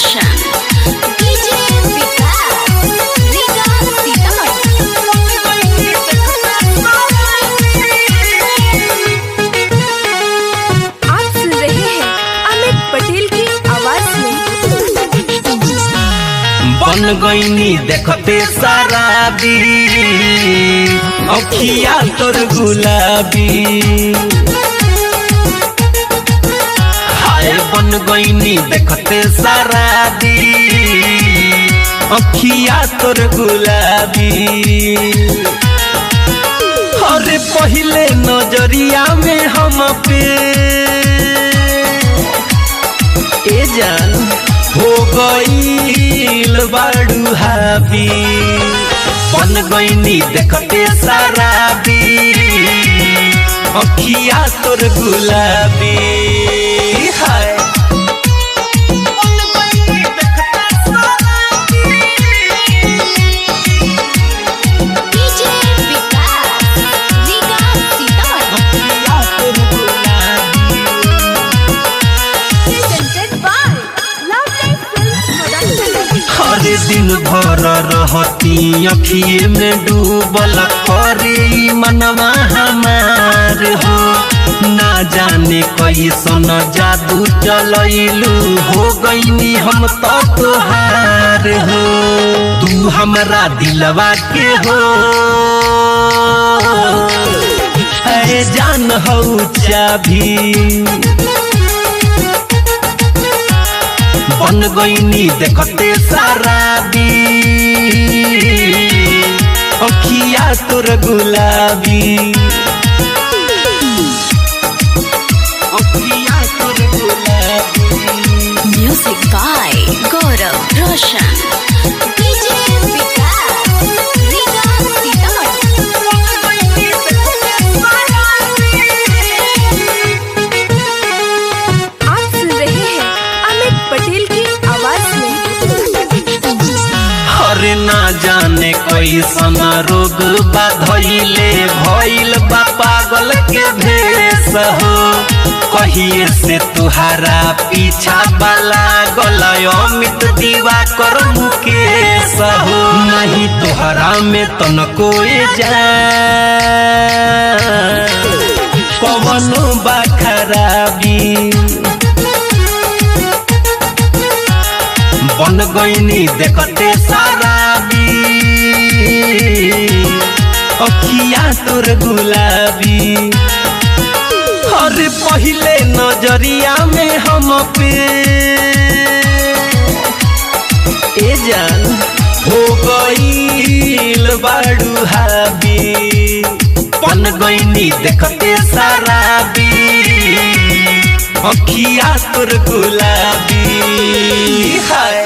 रोशन DJ Vikas रीगा आप सुन रहे हैं अमित पटेल की आवाज में। बन गईनी देखते शराबी अखिया तोर गुलाबी, हाय बन गईनी देखते शराबी अखिया तोर गुलाबी। अरे पहले नजरिया में हम पे ए जान हो गईल बाड़ू हाबी, बन गईनी देखते शराबी अखिया तोर गुलाबी। हाय बन गईनी देखते शराबी डीजे विकास रीगा अखिया तोर गुलाबी। Presented by Love Life Films production. हर दिन भर रहती अखिए में डूबल करे मनवा हमार हो, ना जाने कैसन जादू चलैलू हो गईनी हम तो तोहार हो। तू हमरा दिलवा के हो है जान हो चाभी, बन गईनी देखते शराबी अखिया तोर गुलाबी। अखिया तोर गुलाबी। Music by Gaurav Roshan DJ Vikas रीगा आप सुन रहे हैं अमित पटेल की आवाज में। अरे ना जाने कैसन रोग बाधइले भइल बा पागल के भेष हो, कहिए से तुहारा पीछा वाला गलय अमित दिवाकर मुकेश हो। नहीं तुहरा में तनको जा कवनो बा खराबी, बन गईनी देखते शराबी अखिया तोर गुलाबी। अरे पहले नजरिया में हम पे ए जान हो गईल बाड़ू हाबी, बन गईनी देखते शराबी अखिया तोर गुलाबी। हाय